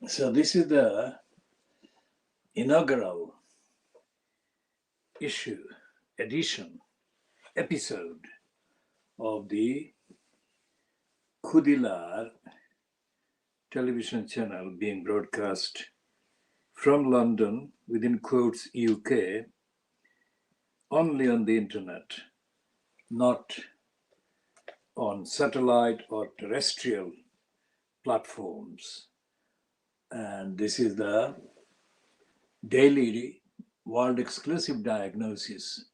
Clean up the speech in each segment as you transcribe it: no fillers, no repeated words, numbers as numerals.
So this is the inaugural episode of the Khoodeelaar television channel being broadcast from London within quotes UK only on the internet, not on satellite or terrestrial platforms. And this is the daily world exclusive diagnosis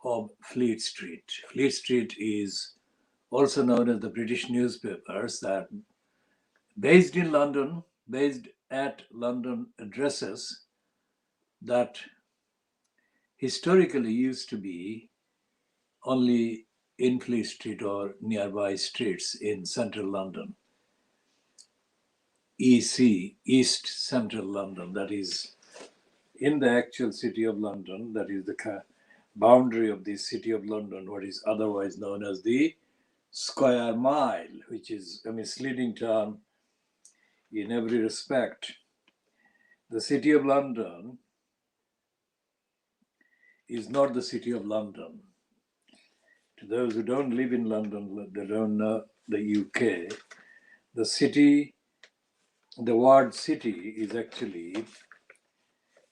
of Fleet Street. Fleet Street is also known as the British newspapers that based at London addresses that historically used to be only in Fleet Street or nearby streets in central London. EC, East Central London, that is in the actual city of London, that is the boundary of the city of London, what is otherwise known as the square mile, which is a misleading term in every respect. The city of London is not the city of London. To those who don't live in London, they don't know the UK, the word city is actually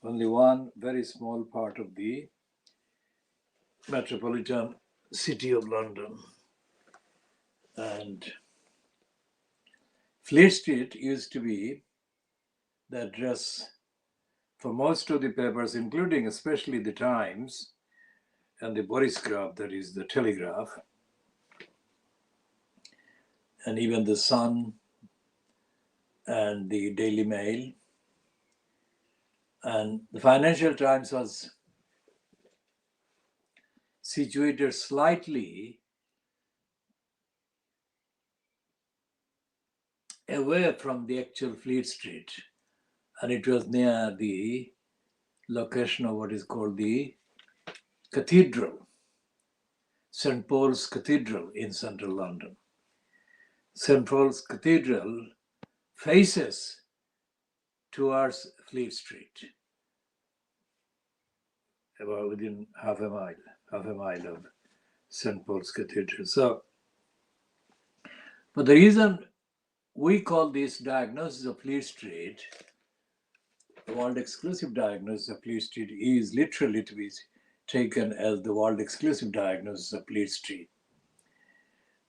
only one very small part of the metropolitan city of London. And Fleet Street used to be the address for most of the papers, including especially the Times and the Borisgraph, that is the Telegraph, and even the Sun and the Daily Mail. And the Financial Times was situated slightly away from the actual Fleet Street, and it was near the location of what is called the Cathedral, St. Paul's Cathedral in central London. St. Paul's Cathedral faces towards Fleet Street, about within half a mile of St. Paul's Cathedral. So, but the reason we call this diagnosis of Fleet Street, the world exclusive diagnosis of Fleet Street, is literally to be taken as the world exclusive diagnosis of Fleet Street,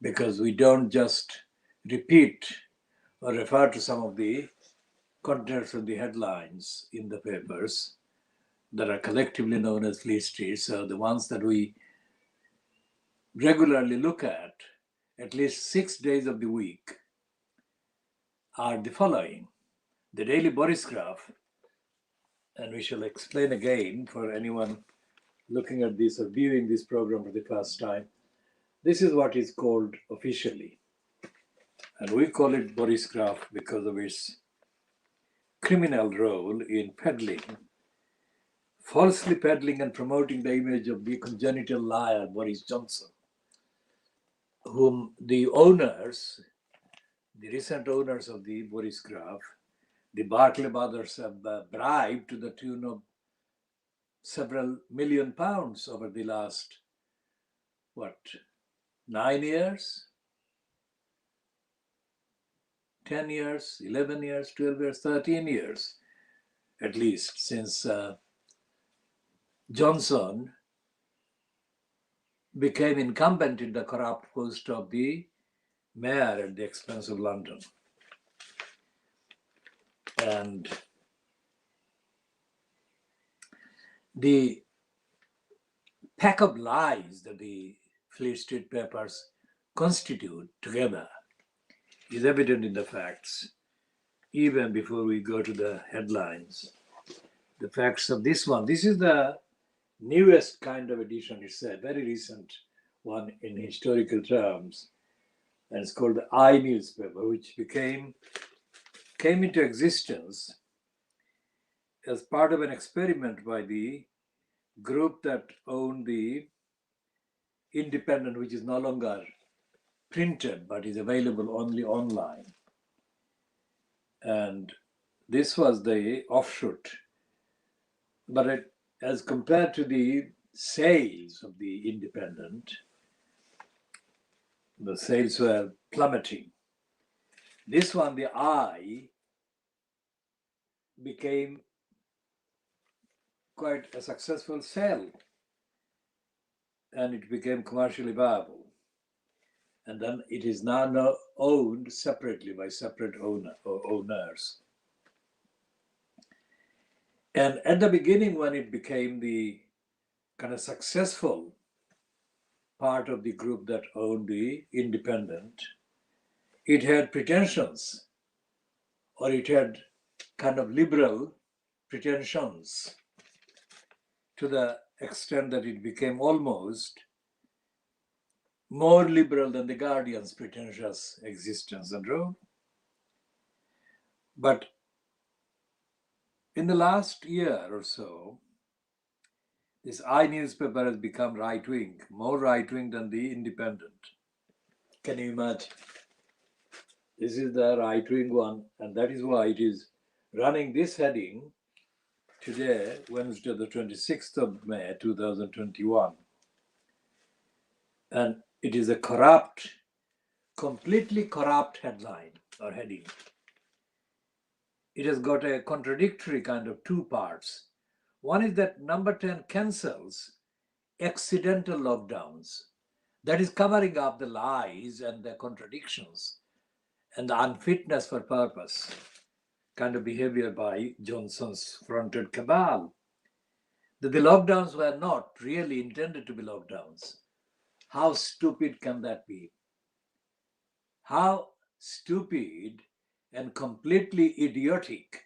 because we don't just repeat or refer to some of the contents of the headlines in the papers that are collectively known as Fleet Street. So the ones that we regularly look at least 6 days of the week, are the following. The Daily Borisgraph, and we shall explain again for anyone looking at this or viewing this program for the first time. This is what is called officially, and we call it Borisgraph because of its criminal role in falsely peddling and promoting the image of the congenital liar Boris Johnson, whom the recent owners of the Borisgraph, the Barclay brothers, have bribed to the tune of several £million over the last, 9 years, 10 years, 11 years, 12 years, 13 years, at least, since Johnson became incumbent in the corrupt post of the mayor at the expense of London. And the pack of lies that the Fleet Street papers constitute together is evident in the facts, even before we go to the headlines. The facts of this one. This is the newest kind of edition. It's a very recent one in historical terms, and it's called the I newspaper, which came into existence as part of an experiment by the group that owned the Independent, which is no longer printed but is available only online. And this was the offshoot. But as compared to the sales of the Independent, the sales were plummeting. This one, the I, became quite a successful sale, and it became commercially viable. And then it is now owned separately by separate owners. And at the beginning, when it became the kind of successful part of the group that owned the Independent, it had pretensions, or it had kind of liberal pretensions, to the extent that it became almost more liberal than the Guardian's pretentious existence and role. But in the last year or so, this I newspaper has become right-wing, more right-wing than the Independent. Can you imagine? This is the right-wing one, and that is why it is running this heading today, Wednesday, the 26th of May, 2021. And it is a corrupt, completely corrupt headline or heading. It has got a contradictory kind of two parts. One is that number 10 cancels accidental lockdowns. That is covering up the lies and the contradictions and the unfitness for purpose kind of behavior by Johnson's fronted cabal. That the lockdowns were not really intended to be lockdowns. How stupid can that be? How stupid and completely idiotic.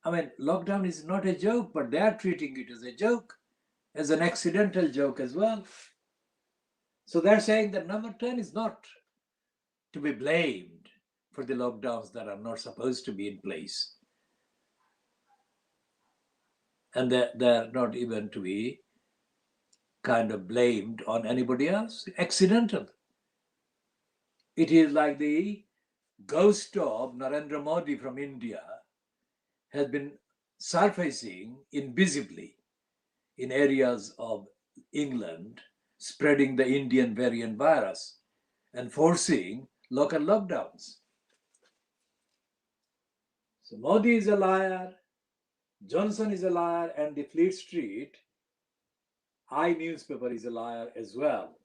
I mean, lockdown is not a joke, but they are treating it as a joke, as an accidental joke as well. So they're saying that number 10 is not to be blamed for the lockdowns that are not supposed to be in place. And they're not even to be kind of blamed on anybody else. Accidental. It is like the ghost of Narendra Modi from India has been surfacing invisibly in areas of England, spreading the Indian variant virus and forcing local lockdowns. So Modi is a liar, Johnson is a liar, and the Fleet Street I newspaper is a liar as well.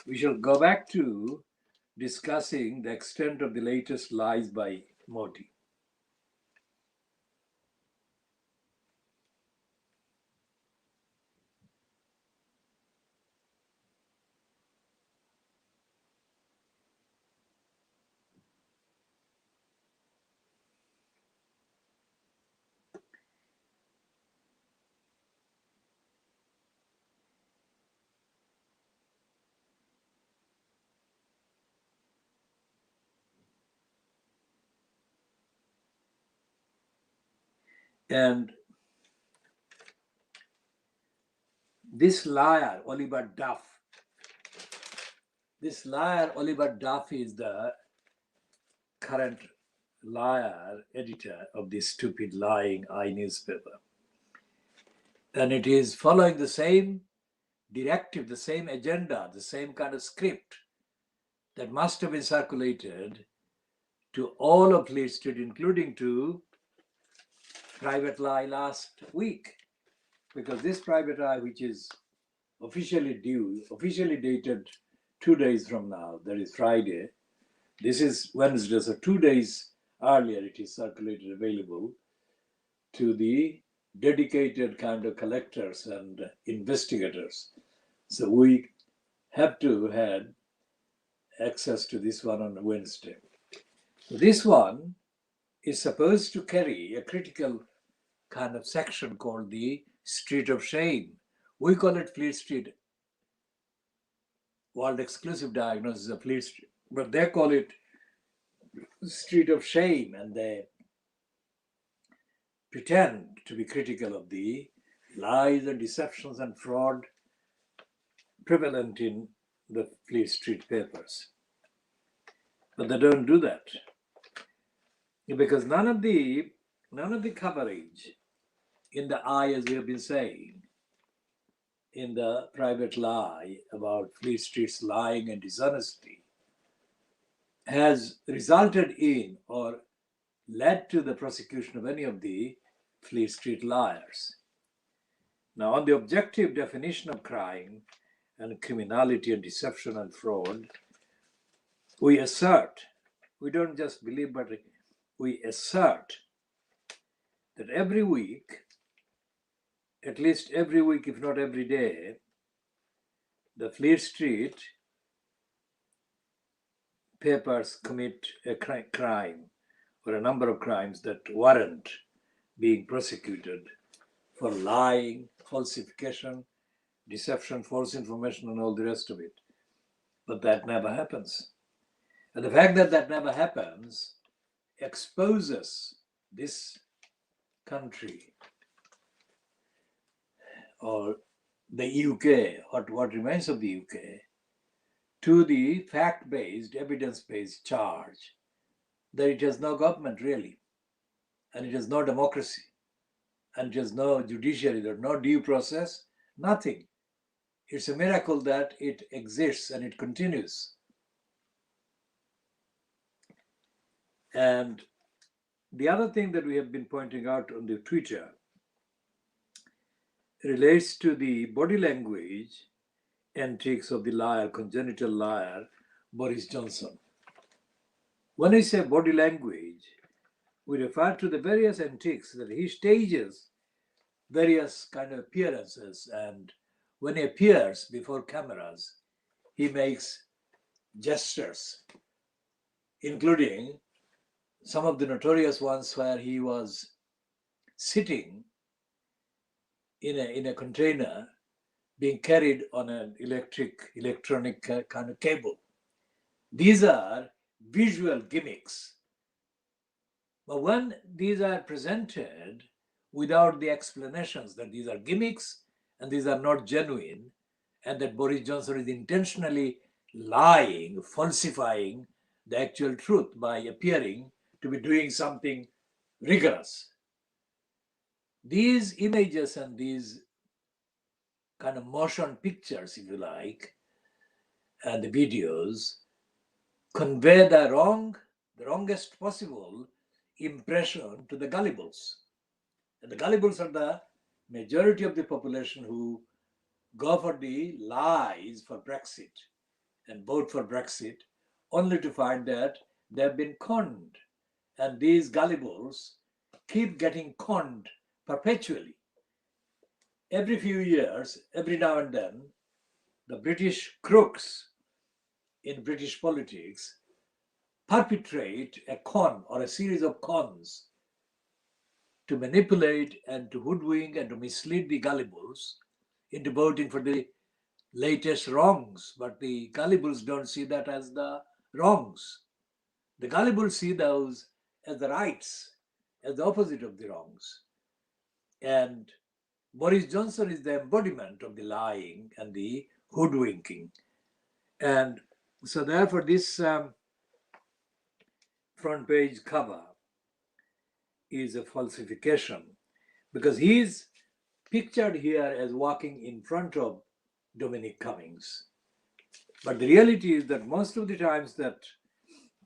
We shall go back to discussing the extent of the latest lies by Modi. And this liar, Oliver Duff, is the current liar editor of this stupid lying I newspaper. And it is following the same directive, the same agenda, the same kind of script that must have been circulated to all of Fleet Street, including to Private Eye last week. Because this Private Eye, which is officially dated 2 days from now, that is Friday. This is Wednesday, so 2 days earlier it is circulated, available to the dedicated kind of collectors and investigators. So we have to have access to this one on Wednesday. So this one is supposed to carry a critical kind of section called the Street of Shame. We call it Fleet Street, World Exclusive Diagnosis of Fleet Street, but they call it Street of Shame, and they pretend to be critical of the lies and deceptions and fraud prevalent in the Fleet Street papers. But they don't do that because none of the coverage in the eye, as we have been saying, in the private lie about Fleet Street's lying and dishonesty has resulted in or led to the prosecution of any of the Fleet Street liars. Now, on the objective definition of crime and criminality and deception and fraud, we assert, we don't just believe, but we assert that every week, at least every week, if not every day, the Fleet Street papers commit a crime or a number of crimes that warrant being prosecuted for lying, falsification, deception, false information, and all the rest of it. But that never happens. And the fact that that never happens exposes this country or the UK, or what remains of the UK, to the fact-based, evidence-based charge that it has no government really, and it has no democracy, and it has no judiciary, there's no due process, nothing. It's a miracle that it exists and it continues. And the other thing that we have been pointing out on the Twitter relates to the body language antics of the liar, congenital liar, Boris Johnson. When I say body language, we refer to the various antics that he stages, various kind of appearances, and when he appears before cameras, he makes gestures, including some of the notorious ones where he was sitting in a container being carried on an electronic kind of cable. These are visual gimmicks. But when these are presented without the explanations that these are gimmicks and these are not genuine, and that Boris Johnson is intentionally lying, falsifying the actual truth by appearing to be doing something rigorous, these images and these kind of motion pictures, if you like, and the videos convey the wrongest possible impression to the gullibles. And the gullibles are the majority of the population who go for the lies for Brexit and vote for Brexit, only to find that they've been conned. And these gullibles keep getting conned perpetually. Every few years, every now and then, the British crooks in British politics perpetrate a con or a series of cons to manipulate and to hoodwink and to mislead the gullibles into voting for the latest wrongs. But the gullibles don't see that as the wrongs. The gullibles see those as the rights, as the opposite of the wrongs. And Boris Johnson is the embodiment of the lying and the hoodwinking. And so therefore this front page cover is a falsification, because he is pictured here as walking in front of Dominic Cummings. But the reality is that most of the times that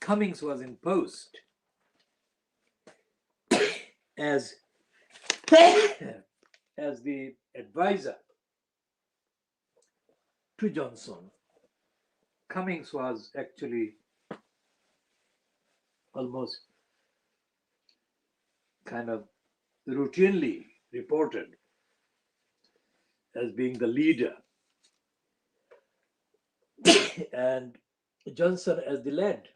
Cummings was in post as the advisor to Johnson, Cummings was actually almost kind of routinely reported as being the leader and Johnson as the lead.